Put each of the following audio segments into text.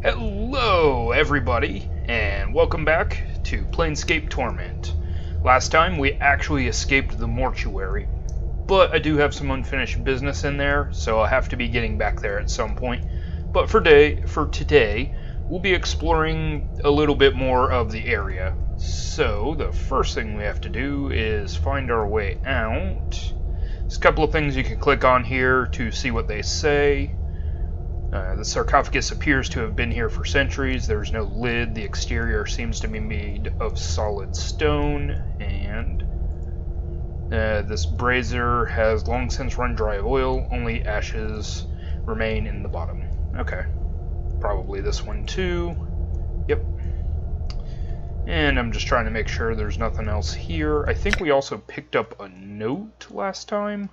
Hello, everybody, and welcome back to Planescape Torment. Last time, we actually escaped the Mortuary, but I do have some unfinished business in there, so I'll have to be getting back there at some point. But for today, we'll be exploring a little bit more of the area. So, the first thing we have to do is find our way out. There's a couple of things you can click on here to see what they say. The sarcophagus appears to have been here for centuries. There's no lid. The exterior seems to be made of solid stone, and this brazier has long since run dry of oil. Only ashes remain in the bottom. Okay. Probably this one too. Yep. And I'm just trying to make sure there's nothing else here. I think we also picked up a note last time.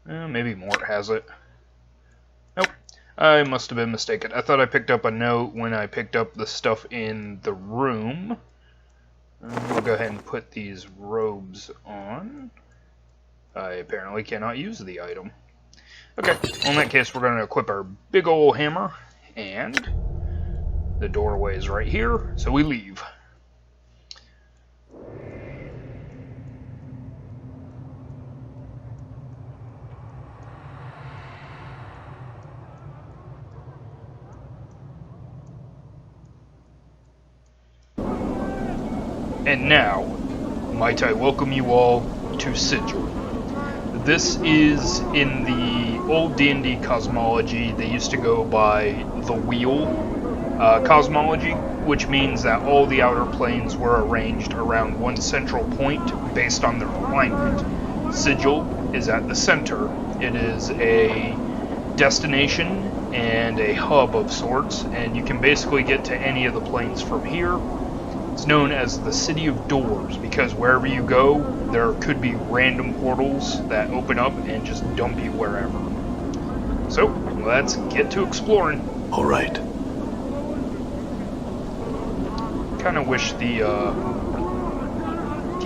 Maybe Mort has it. Nope. I must have been mistaken. I thought I picked up a note when I picked up the stuff in the room. We'll go ahead and put these robes on. I apparently cannot use the item. Okay, well, in that case we're going to equip our big ol' hammer, and the doorway is right here, so we leave. And now, might I welcome you all to Sigil. This is in the old D&D cosmology. They used to go by the Wheel cosmology, which means that all the outer planes were arranged around one central point based on their alignment. Sigil is at the center. It is a destination and a hub of sorts, and you can basically get to any of the planes from here. It's known as the City of Doors because wherever you go, there could be random portals that open up and just dump you wherever. So, let's get to exploring. All right. Kind of wish the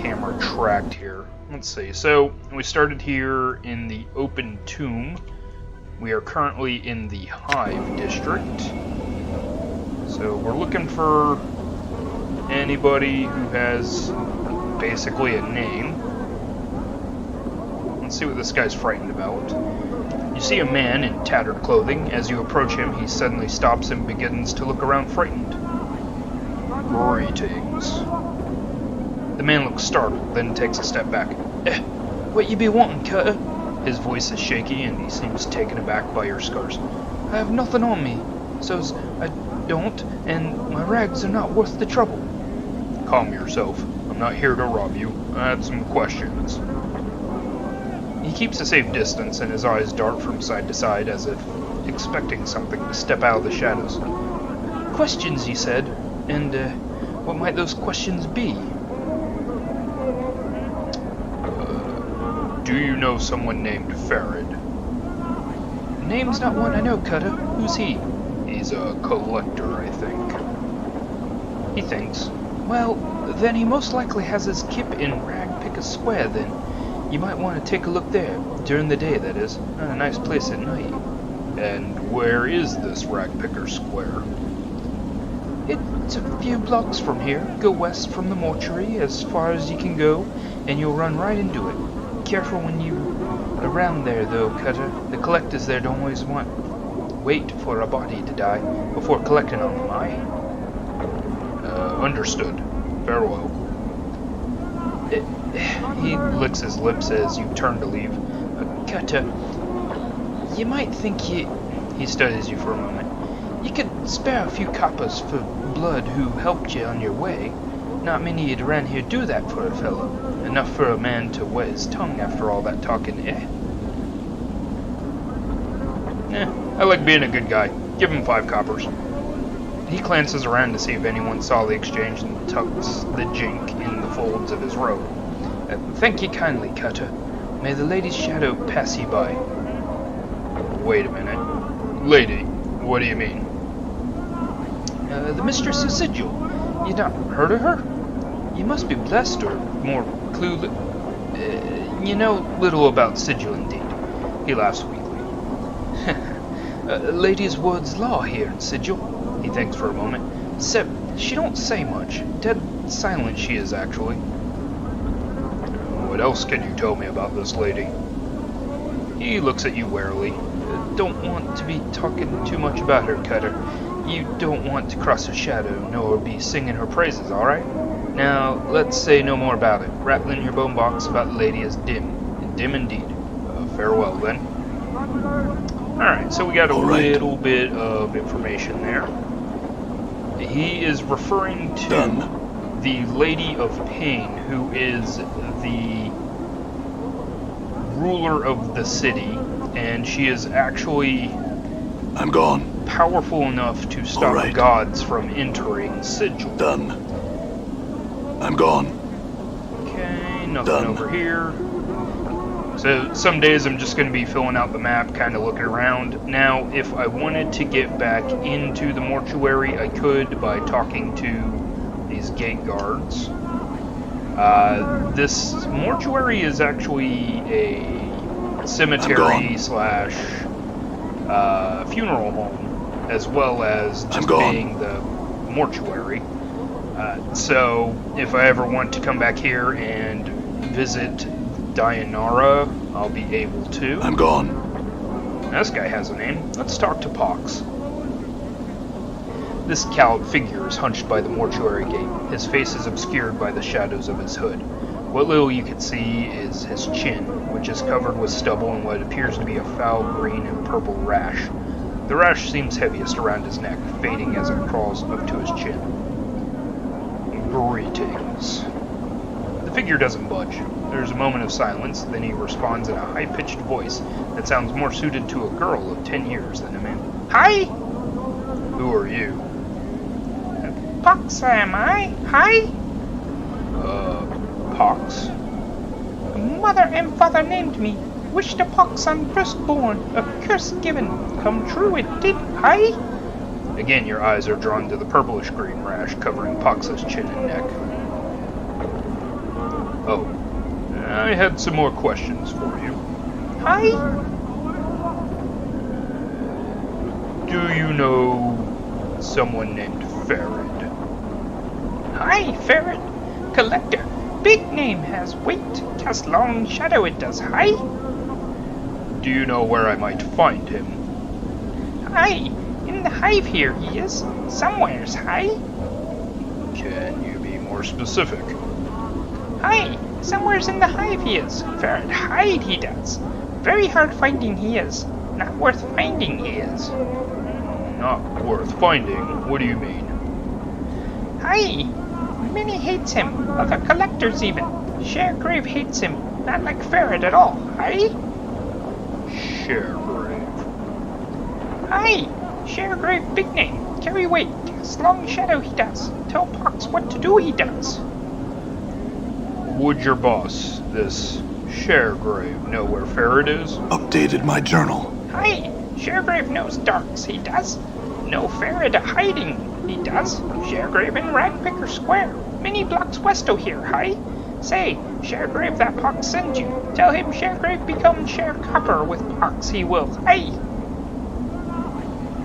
camera tracked here. Let's see. So, we started here in the open tomb. We are currently in the Hive District. So, we're looking for anybody who has basically a name. Let's see what this guy's frightened about. You see a man in tattered clothing. As you approach him, he suddenly stops and begins to look around frightened. Greetings. The man looks startled, then takes a step back. What you be wanting, Cutter? His voice is shaky and he seems taken aback by your scars. I have nothing on me, so's I don't, and my rags are not worth the trouble. Calm yourself. I'm not here to rob you. I had some questions. He keeps a safe distance and his eyes dart from side to side as if expecting something to step out of the shadows. Questions, you said? And, what might those questions be? Do you know someone named Farid? Name's not one I know, Cutter. Who's he? He's a collector, I think. He thinks. Well, then he most likely has his kip in Ragpicker Square, then. You might want to take a look there. During the day, that is. Not a nice place at night. And where is this Ragpicker Square? It's a few blocks from here. Go west from the Mortuary as far as you can go, and you'll run right into it. Careful when you around there, though, Cutter. The collectors there don't always wait for a body to die before collecting on them, aye? Understood. Farewell. He licks his lips as you turn to leave. Cutter, you might think He studies you for a moment. You could spare a few coppers for blood who helped you on your way. Not many around here do that for a fellow. Enough for a man to wet his tongue after all that talking, I like being a good guy. Give him 5 coppers. He glances around to see if anyone saw the exchange and tucks the jink in the folds of his robe. Thank you kindly, Cutter. May the lady's shadow pass you by. Wait a minute. Lady, what do you mean? The mistress of Sigil. You not heard of her? You must be blessed or more clueless. You know little about Sigil, indeed. He laughs weakly. Lady's word's law here in Sigil. He thinks for a moment. Except, she don't say much. Dead silent she is, actually. What else can you tell me about this lady? He looks at you warily. Don't want to be talking too much about her, Cutter. You don't want to cross her shadow, nor be singing her praises, alright? Now, let's say no more about it. Rattling your bone box about the lady is dim. Dim indeed. Farewell, then. Alright, so we got a little bit of information there. He is referring to the Lady of Pain, who is the ruler of the city, and she is actually I'm gone. Powerful enough to stop gods from entering Sigil. Done. I'm gone. Okay, nothing over here. So some days I'm just going to be filling out the map, kind of looking around. Now, if I wanted to get back into the mortuary, I could by talking to these gate guards. This mortuary is actually a cemetery slash funeral home, as well as just being the mortuary. So if I ever want to come back here and visit Dianara, I'll be able to. I'm gone. This guy has a name. Let's talk to Pox. This cowled figure is hunched by the mortuary gate. His face is obscured by the shadows of his hood. What little you can see is his chin, which is covered with stubble and what appears to be a foul green and purple rash. The rash seems heaviest around his neck, fading as it crawls up to his chin. Greetings. The figure doesn't budge. There's a moment of silence, then he responds in a high-pitched voice that sounds more suited to a girl of 10 years than a man. Hi! Who are you? Pox am I? Hi? Pox? Mother and father named me. Wish to pox on firstborn, a curse given. Come true it did. Hi? Again, your eyes are drawn to the purplish-green rash covering Pox's chin and neck. Oh, I had some more questions for you. Hi? Do you know someone named Ferret? Hi, Ferret. Collector. Big name has weight. Cast long shadow it does. Hi? Do you know where I might find him? Hi. In the hive here he is. Somewheres. Hi? Can you be more specific? Hi. Somewheres in the hive he is. Ferret hide he does. Very hard finding he is. Not worth finding he is. Not worth finding? What do you mean? Hi. Many hates him. Other collectors even. Sharegrave hates him. Not like Ferret at all. Hi? Sharegrave. Hi. Sharegrave big name. Carry weight. Cast long shadow he does. Tell Pox what to do he does. Would your boss, this Sharegrave, know where Ferret is? Updated my journal. Hi. Sharegrave knows darks he does. No Ferret a hiding he does. Sharegrave in Ragpicker Square. Many blocks west o' here. Hi. Say, Sharegrave that Pox sends you. Tell him Sharegrave become Sharecopper with Pox he will. Hi.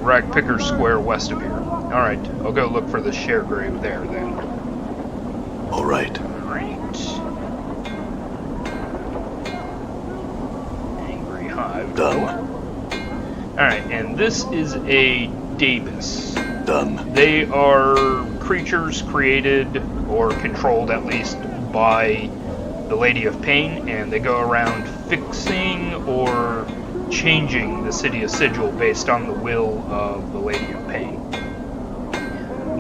Ragpicker Square west of here. Alright, I'll go look for the Sharegrave there then. Alright. Angry Hive. Done. Alright, and this is a Davis. Done. They are creatures created, or controlled at least, by the Lady of Pain, and they go around fixing or changing the city of Sigil based on the will of the Lady of Pain.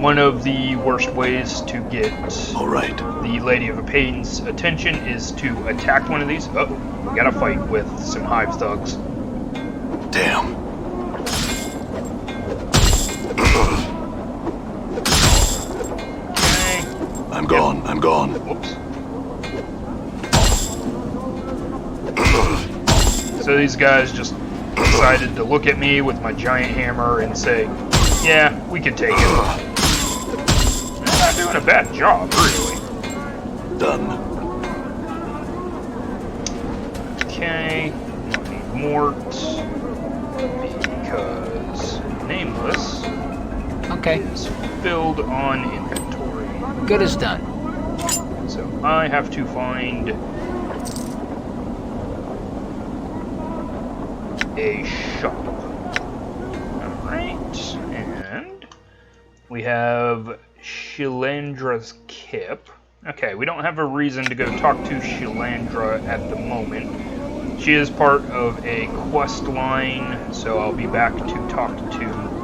One of the worst ways to get the Lady of Pain's attention is to attack one of these. Oh, we gotta fight with some Hive thugs. Damn. Okay. I'm gone. I'm gone. Whoops. So these guys just decided to look at me with my giant hammer and say, yeah, we can take it. They're not doing a bad job, really. Done. Okay, don't need Mort, because Nameless Okay, is filled on inventory. good as done. So I have to find a shop. Alright, and we have Shilandra's Kip. Okay, we don't have a reason to go talk to Shilandra at the moment. She is part of a quest line, so I'll be back to talk to...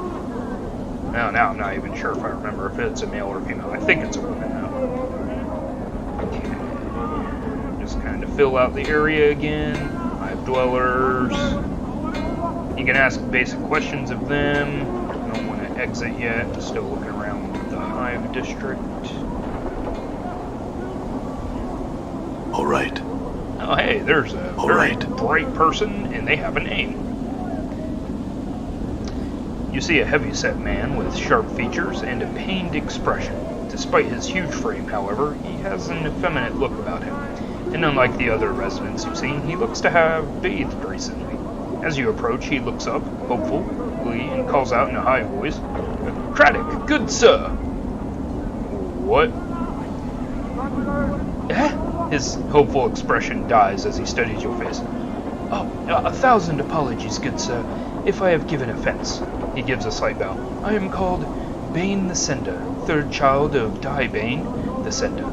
Now I'm not even sure if I remember if it's a male or female. I think it's a woman, though. Okay. Just kind of fill out the area again. Hive Dwellers. You can ask basic questions of them. I don't want to exit yet. Still looking around the Hive District. All right. Oh, hey, there's a very bright person, and they have a name. You see a heavy-set man with sharp features and a pained expression. Despite his huge frame, however, he has an effeminate look about him. And unlike the other residents you've seen, he looks to have bathed recently. As you approach, he looks up, hopefully, and calls out in a high voice, "Craddock, good sir!" What? His hopeful expression dies as he studies your face. "Oh, 1,000 apologies, good sir, if I have given offense." He gives a slight bow. "I am called Bane the Sender, third child of Dai Bane the Sender.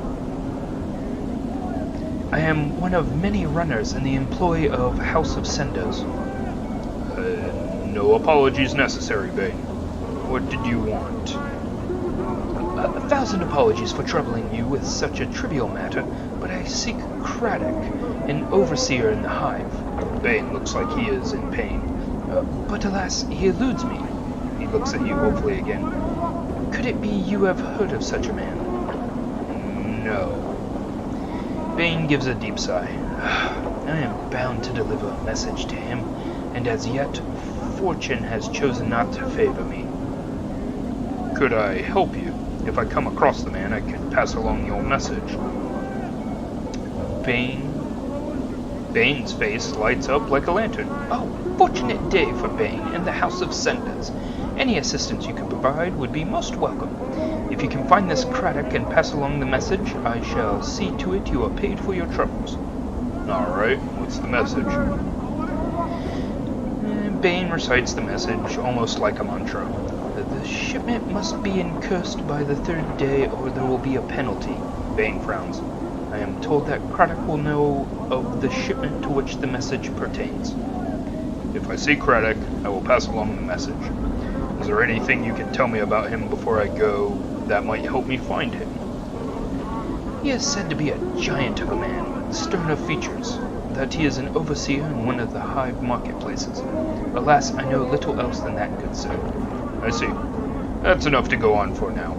I am one of many runners in the employ of House of Senders." No apologies necessary, Bane. What did you want? 1,000 apologies for troubling you with such a trivial matter, but I seek Craddock, an overseer in the Hive. Bane looks like he is in pain. But alas, he eludes me. He looks at you hopefully again. Could it be you have heard of such a man? No. Bane gives a deep sigh. I am bound to deliver a message to him, and as yet, fortune has chosen not to favor me. Could I help you? If I come across the man, I could pass along your message. Bane's face lights up like a lantern. Oh, fortunate day for Bane and the House of Senders. Any assistance you can provide would be most welcome. If you can find this Craddock and pass along the message, I shall see to it you are paid for your troubles. Alright, what's the message? Bane recites the message, almost like a mantra. The shipment must be incursed by the third day, or there will be a penalty. Bane frowns. I am told that Craddock will know of the shipment to which the message pertains. If I see Craddock, I will pass along the message. Is there anything you can tell me about him before I go that might help me find him? He is said to be a giant of a man, with sterner features, that he is an overseer in one of the Hive marketplaces. Alas, I know little else than that, good sir. I see. That's enough to go on for now.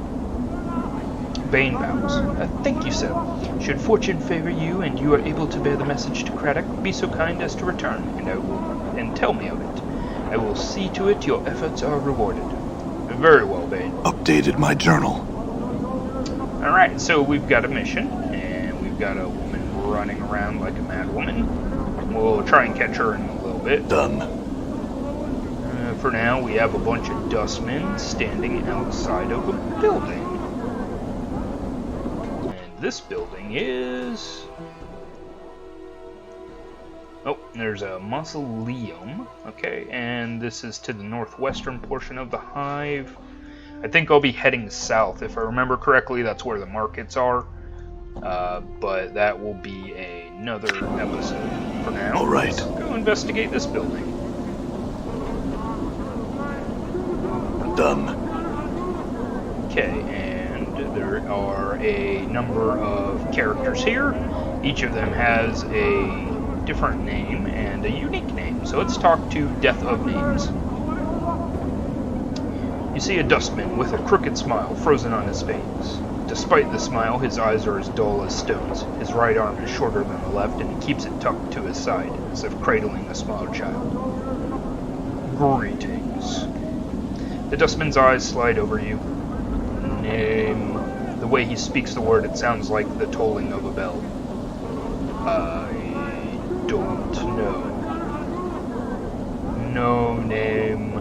Bane bows. Thank you, sir. Should fortune favor you and you are able to bear the message to Craddock, be so kind as to return, and tell me of it. I will see to it your efforts are rewarded. Very well, Bane. Updated my journal. Alright, so we've got a mission, and we've got a woman running around like a mad woman. We'll try and catch her in a little bit. Done. For now, we have a bunch of dustmen standing outside of a building. And this building is... Oh, there's a mausoleum. Okay, and this is to the northwestern portion of the Hive. I think I'll be heading south. If I remember correctly, that's where the markets are. But that will be another episode. For now, all right. Let's go investigate this building. Done. Okay, and there are a number of characters here. Each of them has a different name and a unique name. So let's talk to Death of Names. You see a dustman with a crooked smile frozen on his face. Despite the smile, his eyes are as dull as stones. His right arm is shorter than the left, and he keeps it tucked to his side, as if cradling a small child. Greetings. The dustman's eyes slide over you. Name. The way he speaks the word, it sounds like the tolling of a bell. I don't know. No name,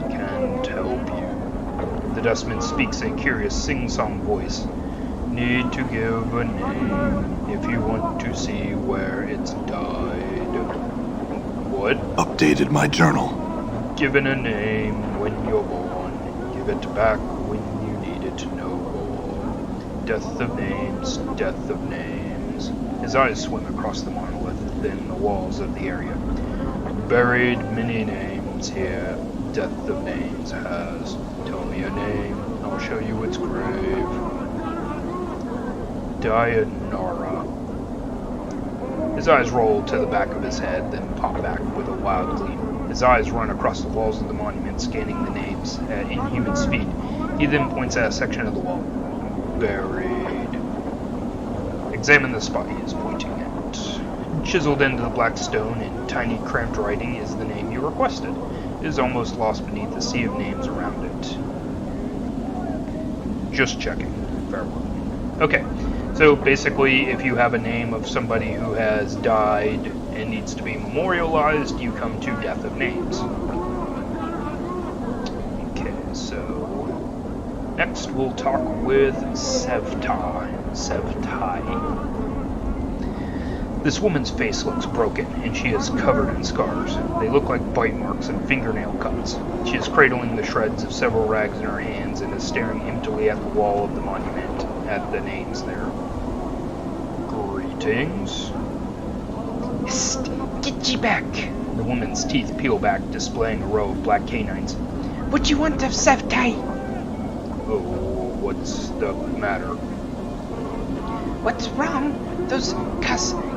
can't help you. The Dustman speaks in a curious sing-song voice. Need to give a name if you want to see where it's died. What? Updated my journal. Given a name when you're born. Give it back when you need it no more. Death of names, death of names. His eyes swim across the monolith within the walls of the area. Buried many names here. Death of names has. Tell me a name, I'll show you its grave. Dianara. His eyes roll to the back of his head, then pop back with a wild gleam. His eyes run across the walls of the monument, scanning the names at inhuman speed. He then points at a section of the wall. Buried. Examine the spot he is pointing at. Chiseled into the black stone in tiny cramped writing is the name you requested. It is almost lost beneath the sea of names around it. Just checking. Farewell. Okay, so basically if you have a name of somebody who has died and needs to be memorialized, you come to Death of Names. Okay, so next we'll talk with Sevtai. This woman's face looks broken, and she is covered in scars. They look like bite marks and fingernail cuts. She is cradling the shreds of several rags in her hands and is staring emptily at the wall of the monument, at the names there. Greetings. Hist! Get ye back! The woman's teeth peel back, displaying a row of black canines. What you want of Sevtai? Oh, what's the matter? What's wrong? Those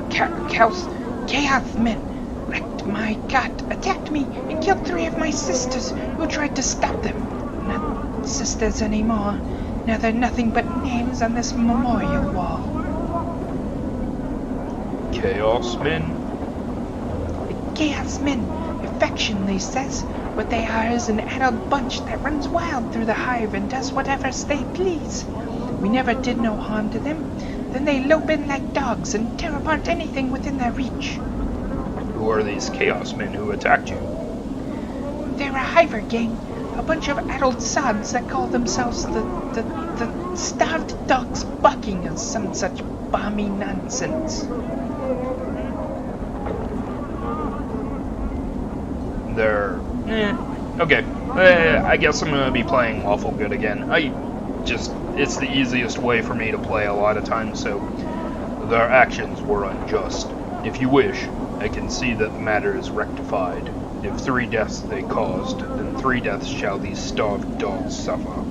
chaos men wrecked my cot, attacked me, and killed 3 of my sisters who tried to stop them. Not sisters anymore. Now they're nothing but names on this memorial wall. Chaos men? The Chaos Men, affectionately says, what they are is an adult bunch that runs wild through the Hive and does whatever they please. We never did no harm to them. Then they lope in like dogs and tear apart anything within their reach. Who are these Chaos men who attacked you? They're a Hiver gang, a bunch of adult sods that call themselves the Starved Dogs Bucking or some such balmy nonsense. They're... okay. I guess I'm gonna be playing Lawful Good again. It's the easiest way for me to play a lot of times, so their actions were unjust. If you wish, I can see that the matter is rectified. If 3 deaths they caused, then 3 deaths shall these starved dogs suffer.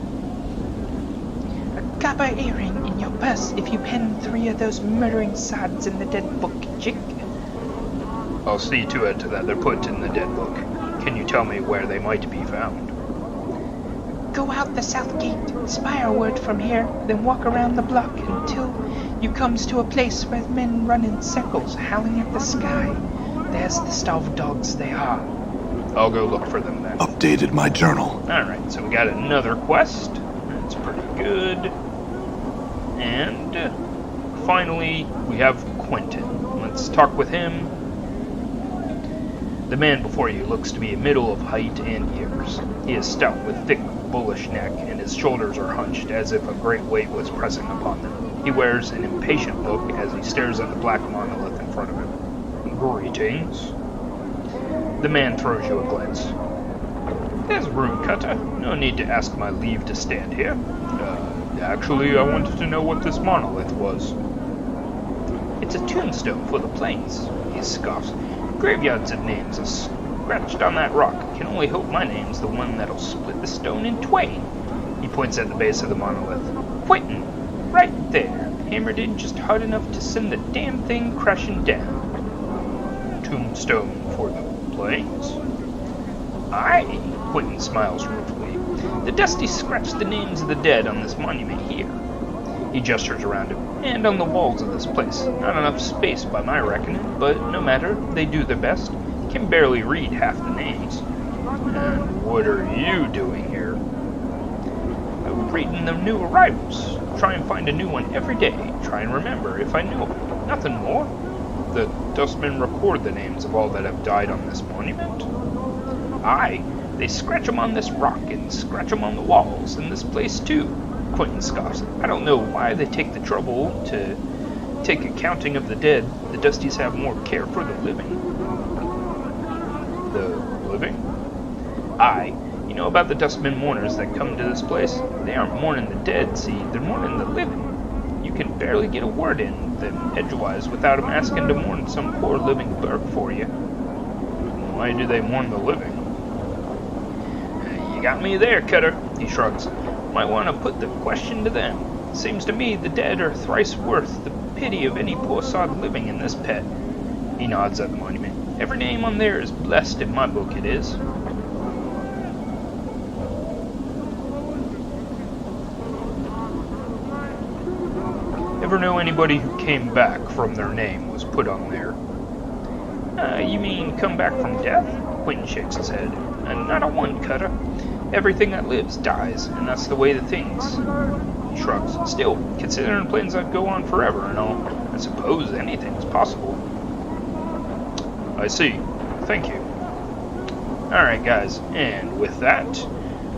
A copper earring in your purse if you pen 3 of those murdering sods in the dead book, chick. I'll see to it that they're put in the dead book. Can you tell me where they might be found? Go out the south gate, spire word from here, then walk around the block until you comes to a place where men run in circles, howling at the sky. There's the starved dogs they are. I'll go look for them then. Updated my journal. Alright, so we got another quest. That's pretty good. And finally, we have Quentin. Let's talk with him. The man before you looks to be middle of height and years. He is stout with thick, bullish neck, and his shoulders are hunched as if a great weight was pressing upon them. He wears an impatient look as he stares at the black monolith in front of him. Greetings. The man throws you a glance. There's room, Cutter. No need to ask my leave to stand here. Actually, I wanted to know what this monolith was. It's a tombstone for the plains, he scoffs. Graveyards of names are scratched on that rock. Can only hope my name's the one that'll split the stone in twain. He points at the base of the monolith. Quentin, right there, hammered in just hard enough to send the damn thing crashing down. Tombstone for the plains? Aye, Quentin smiles ruefully. The dusty scratched the names of the dead on this monument here. He gestures around him, and on the walls of this place. Not enough space by my reckoning, but no matter, they do their best. Can barely read half the names. And what are you doing here? I'm reading the new arrivals. Try and find a new one every day. Try and remember if I knew them. Nothing more. the Dustmen record the names of all that have died on this monument? Aye, they scratch 'em on this rock and scratch 'em on the walls in this place too, Quentin scoffs. I don't know why they take the trouble to take accounting of the dead. The Dusties have more care for the living. The living? Aye, you know about the Dustman mourners that come to this place? They aren't mourning the dead, see, they're mourning the living. You can barely get a word in them edgewise without 'em asking to mourn some poor living Berk for you. Why do they mourn the living? You got me there, Cutter, he shrugs. Might want to put the question to them. Seems to me the dead are thrice worth the pity of any poor sod living in this pet. He nods at the monument. Every name on there is blessed in my book, it is. Ever know anybody who came back from their name was put on there? You mean come back from death? Quentin shakes his head. Not a one, Cutter. Everything that lives dies, and that's the way the things. He shrugs. Still, considering plans that go on forever and all, I suppose anything's possible. I see. Thank you. Alright guys, and with that,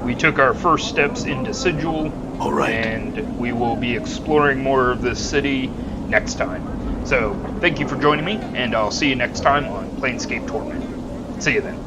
we took our first steps into Sigil, All right. and we will be exploring more of this city next time. So, thank you for joining me, and I'll see you next time on Planescape Torment. See you then.